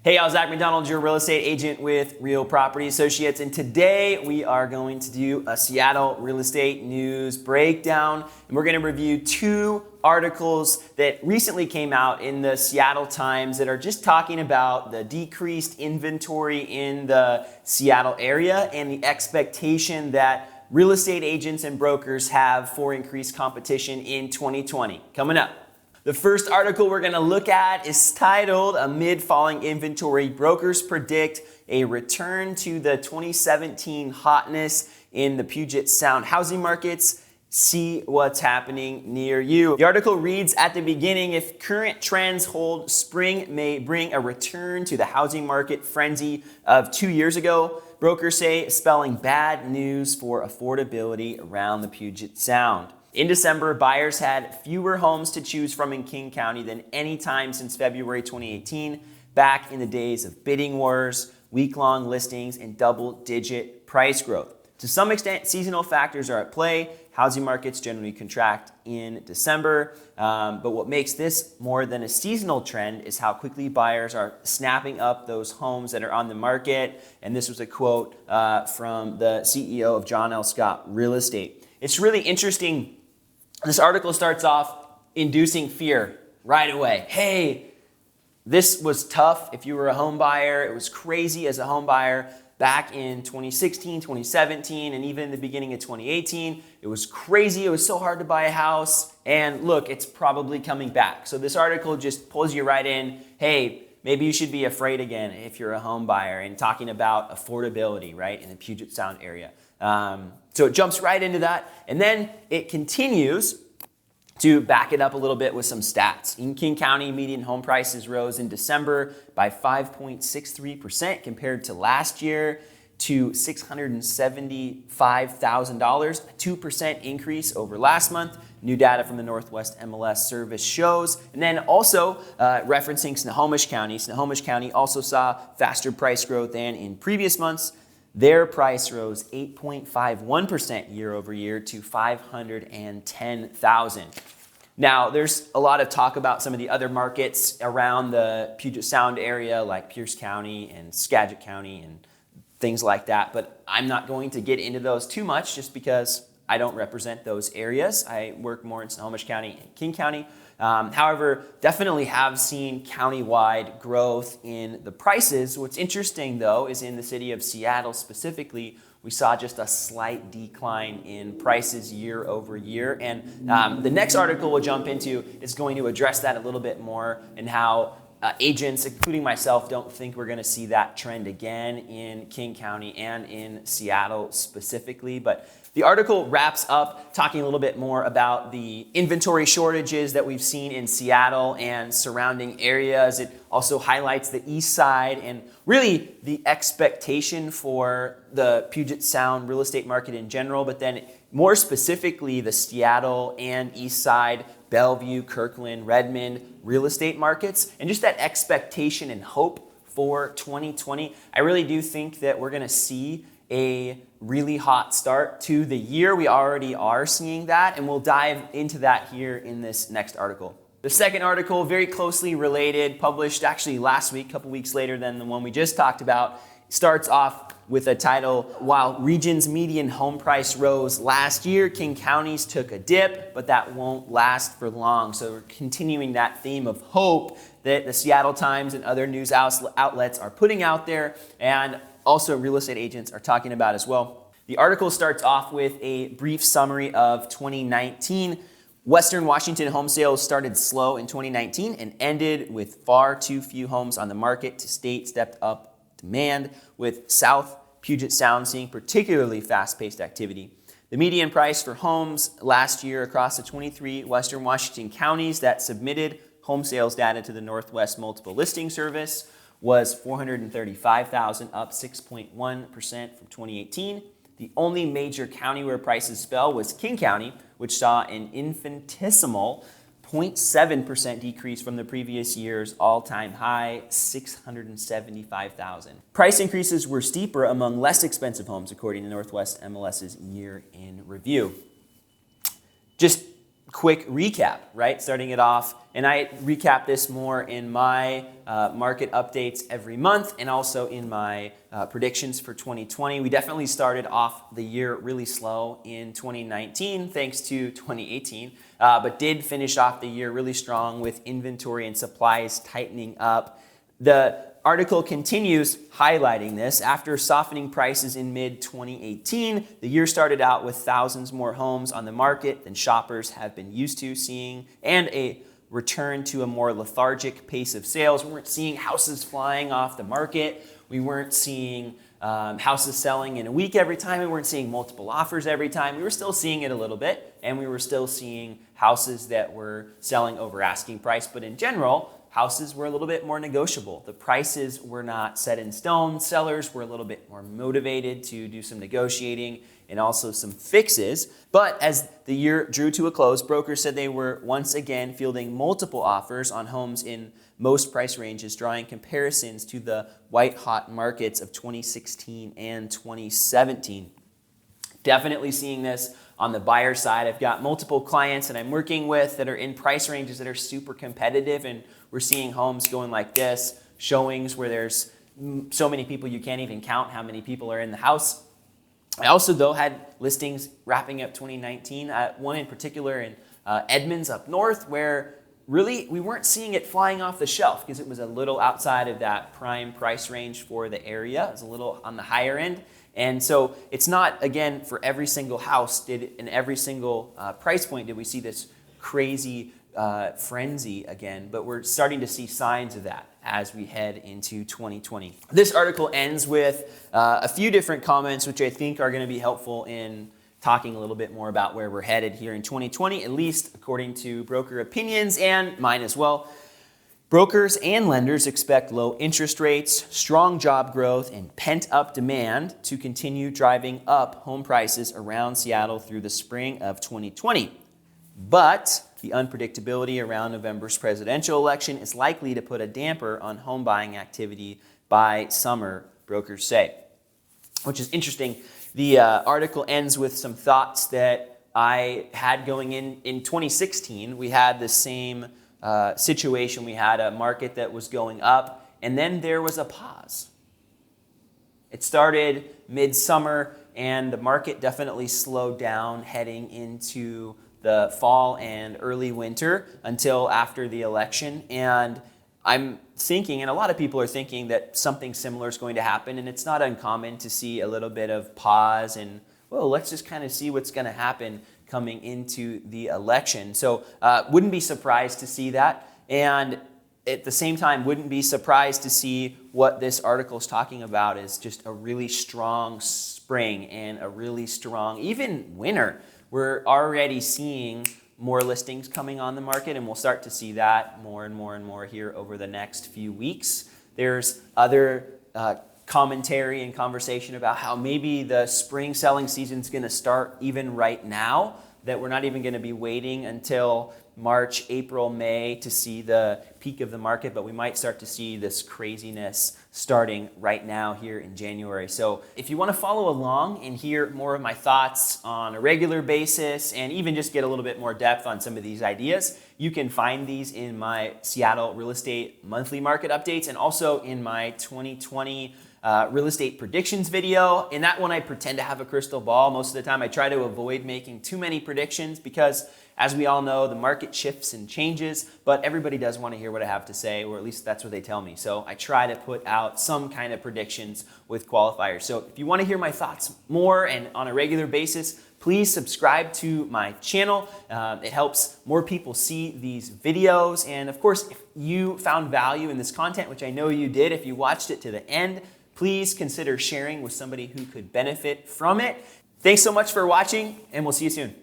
Hey, I'm Zach McDonald, your real estate agent with Real Property Associates, and today we are going to do a Seattle real estate news breakdown, and we're going to review two articles that recently came out in the Seattle Times that are just talking about the decreased inventory in the Seattle area and the expectation that real estate agents and brokers have for increased competition in 2020. Coming up. The first article we're going to look at is titled "Amid Falling Inventory, Brokers Predict a Return to the 2017 Hotness in the Puget Sound Housing Markets. See what's happening near you." The article reads at the beginning, "If current trends hold, spring may bring a return to the housing market frenzy of 2 years ago. Brokers say, spelling bad news for affordability around the Puget Sound." In December, buyers had fewer homes to choose from in King County than any time since February 2018, back in the days of bidding wars, week-long listings, and double-digit price growth. To some extent, seasonal factors are at play. Housing markets generally contract in December, but what makes this more than a seasonal trend is how quickly buyers are snapping up those homes that are on the market. And this was a quote from the CEO of John L. Scott Real Estate. It's really interesting. This article starts off inducing fear right away. Hey, this was tough if you were a home buyer. It was crazy as a home buyer back in 2016, 2017, and even in the beginning of 2018. It was crazy. It was so hard to buy a house. And look, it's probably coming back. So this article just pulls you right in. Hey, maybe you should be afraid again if you're a home buyer, and talking about affordability, right, in the Puget Sound area. So it jumps right into that, and then it continues to back it up a little bit with some stats. In King County, median home prices rose in December by 5.63% compared to last year to $675,000, a 2% increase over last month. New data from the Northwest MLS service shows. And then also referencing Snohomish County. Snohomish County also saw faster price growth than in previous months. Their price rose 8.51% year over year to $510,000. Now, there's a lot of talk about some of the other markets around the Puget Sound area, like Pierce County and Skagit County and things like that, but I'm not going to get into those too much just because I don't represent those areas. I work more in Snohomish County and King County. However, definitely have seen countywide growth in the prices. What's interesting, though, is in the city of Seattle specifically, we saw just a slight decline in prices year over year. And the next article we'll jump into is going to address that a little bit more, and how agents, including myself, don't think we're going to see that trend again in King County and in Seattle specifically. But the article wraps up talking a little bit more about the inventory shortages that we've seen in Seattle and surrounding areas. It also highlights the east side and really the expectation for the Puget Sound real estate market in general, but then more specifically the Seattle and east side, Bellevue, Kirkland, Redmond real estate markets, and just that expectation and hope for 2020. I really do think that we're going to see a really hot start to the year. We already are seeing that, and we'll dive into that here in this next article. The second article, very closely related, published actually last week, a couple weeks later than the one we just talked about, starts off with a title, "While region's median home price rose last year, King County's took a dip, but that won't last for long." So we're continuing that theme of hope that the Seattle Times and other news outlets are putting out there, and also real estate agents are talking about as well. The article starts off with a brief summary of 2019. Western Washington home sales started slow in 2019 and ended with far too few homes on the market to state stepped up demand, with South Puget Sound seeing particularly fast-paced activity. The median price for homes last year across the 23 Western Washington counties that submitted home sales data to the Northwest Multiple Listing Service was $435,000, up 6.1% from 2018. The only major county where prices fell was King County, which saw an infinitesimal 0.7% decrease from the previous year's all-time high, $675,000. Price increases were steeper among less expensive homes, according to Northwest MLS's year in review. Just quick recap, right? Starting it off, and I recap this more in my market updates every month and also in my predictions for 2020. We definitely started off the year really slow in 2019 thanks to 2018, but did finish off the year really strong with inventory and supplies tightening up. The article continues highlighting this. After softening prices in mid-2018, the year started out with thousands more homes on the market than shoppers have been used to seeing, and a return to a more lethargic pace of sales. We weren't seeing houses flying off the market. We weren't seeing houses selling in a week every time. We weren't seeing multiple offers every time. We were still seeing it a little bit, and we were still seeing houses that were selling over asking price, but in general, houses were a little bit more negotiable. The prices were not set in stone. Sellers were a little bit more motivated to do some negotiating and also some fixes. But as the year drew to a close, brokers said they were once again fielding multiple offers on homes in most price ranges, drawing comparisons to the white-hot markets of 2016 and 2017. Definitely seeing this on the buyer side. I've got multiple clients that I'm working with that are in price ranges that are super competitive, and we're seeing homes going like this, showings where there's so many people you can't even count how many people are in the house. I also, though, had listings wrapping up 2019, one in particular in Edmonds up north, where really we weren't seeing it flying off the shelf because it was a little outside of that prime price range for the area. It was a little on the higher end. And so it's not, again, for every single house, in every single price point did we see this crazy frenzy again, but we're starting to see signs of that as we head into 2020. This article ends with a few different comments, which I think are going to be helpful in talking a little bit more about where we're headed here in 2020, at least according to broker opinions and mine as well. Brokers and lenders expect low interest rates, strong job growth, and pent-up demand to continue driving up home prices around Seattle through the spring of 2020. But the unpredictability around November's presidential election is likely to put a damper on home buying activity by summer, brokers say. Which is interesting. The article ends with some thoughts that I had going in 2016. We had the same situation. We had a market that was going up, and then there was a pause. It started midsummer, and the market definitely slowed down heading into the fall and early winter until after the election. And I'm thinking, and a lot of people are thinking, that something similar is going to happen, and it's not uncommon to see a little bit of pause and, well, let's just kind of see what's going to happen coming into the election. So wouldn't be surprised to see that. And at the same time, wouldn't be surprised to see what this article is talking about is just a really strong spring and a really strong, even winter. We're already seeing more listings coming on the market, and we'll start to see that more and more and more here over the next few weeks. There's other commentary and conversation about how maybe the spring selling season is going to start even right now, that we're not even going to be waiting until March, April, May to see the peak of the market, but we might start to see this craziness starting right now here in January. So if you want to follow along and hear more of my thoughts on a regular basis and even just get a little bit more depth on some of these ideas, you can find these in my Seattle real estate monthly market updates and also in my 2020 real estate predictions video. In that one, I pretend to have a crystal ball. Most of the time, I try to avoid making too many predictions because, as we all know, the market shifts and changes, but everybody does want to hear what I have to say, or at least that's what they tell me. So I try to put out some kind of predictions with qualifiers. So if you want to hear my thoughts more and on a regular basis, please subscribe to my channel. It helps more people see these videos. And of course, if you found value in this content, which I know you did if you watched it to the end, please consider sharing with somebody who could benefit from it. Thanks so much for watching, and we'll see you soon.